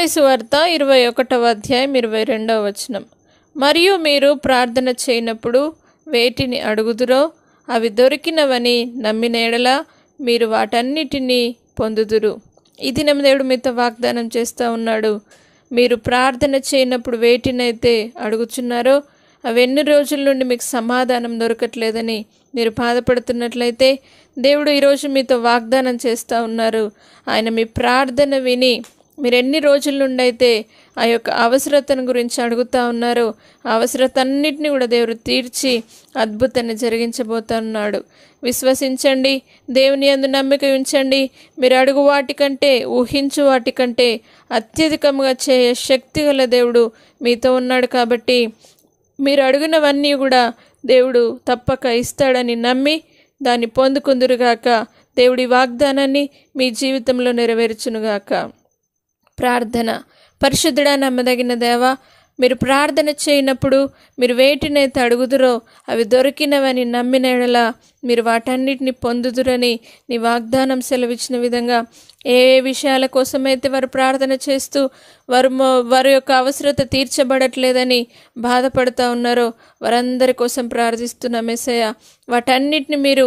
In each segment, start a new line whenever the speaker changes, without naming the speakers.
మత్తయి సువార్త 21వ అధ్యాయం 22వ వచనం. మరియు మీరు ప్రార్థన చేయనప్పుడు వేటిని అడుగుదురో అవి దొరికినవని నమ్మిన ఎడల మీరు వాటన్నిటినీ పొందుదురు. ఈ దినం దేవుడు మీతో వాగ్దానం చేస్తూ ఉన్నాడు. మీరు ప్రార్థన చేయనప్పుడు వేటినైతే అడుగుచున్నారో అవి ఎన్ని రోజుల నుండి మీకు సమాధానం దొరకట్లేదని మీరు బాధపడుతున్నట్లయితే దేవుడు ఈరోజు మీతో వాగ్దానం చేస్తూ ఉన్నారు. ఆయన మీ ప్రార్థన విని మీరు ఎన్ని రోజుల నుండి అయితే ఆ యొక్క అవసరతను గురించి అడుగుతూ ఉన్నారో ఆ అవసరత అన్నిటిని కూడా దేవుడు తీర్చి అద్భుతాన్ని జరిగించబోతున్నాడు. విశ్వసించండి, దేవుని యందు నమ్మిక ఉంచండి. మీరు అడుగు వాటికంటే, ఊహించు వాటికంటే అత్యధికంగా చేయ శక్తి గల దేవుడు మీతో ఉన్నాడు. కాబట్టి మీరు అడిగినవన్నీ కూడా దేవుడు తప్పక ఇస్తాడని నమ్మి దాన్ని పొందుకుందురుగాక. దేవుడి వాగ్దానాన్ని మీ జీవితంలో నెరవేర్చునుగాక. ప్రార్థన. పరిశుద్ధుడా, నమ్మదగిన దేవా, మీరు ప్రార్థన చేయనప్పుడు మీరు వేటినైతే అడుగుదురో అవి దొరికినవని నమ్మిన ఎడల మీరు వాటన్నిటిని పొందుదురని నీ వాగ్దానం సెలవిచ్చిన విధంగా ఏ విషయాల కోసమైతే వారు ప్రార్థన చేస్తూ వారి యొక్క అవసరత తీర్చబడట్లేదని బాధపడుతూ ఉన్నారో వారందరి కోసం ప్రార్థిస్తున్న యేసయ్య, వాటన్నిటిని మీరు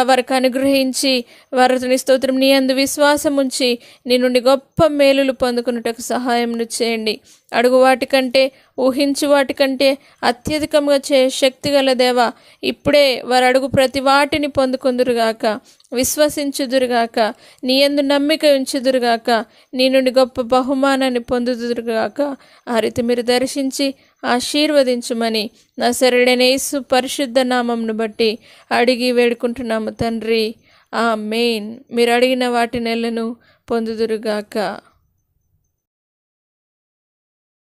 వారికి అనుగ్రహించి వారిని స్తోత్రం నీ యందు విశ్వాసం ఉంచి నీ నుండి గొప్ప మేలులు పొందుకున్నటకు సహాయం చేయండి. అడుగు వాటికంటే, ఊహించు వాటికంటే అత్యధికంగా శక్తి గల దేవా, ఇప్పుడే వారు అడుగు ప్రతి వాటిని పొందుకుందురుగాక, విశ్వసించుదురుగాక, నీ యందు నమ్మిక ఉంచుదురుగాక, నీ నుండి గొప్ప బహుమానాన్ని పొందుదురుగాక. ఆ రీతి మీరు దర్శించి ఆశీర్వదించుమని నజరేయుడైన యేసు పరిశుద్ధ నామమును బట్టి అడిగి వేడుకుంటున్నాము తండ్రి. ఆమేన్. మీరు అడిగిన వాటినెల్లను పొందుదురుగాక.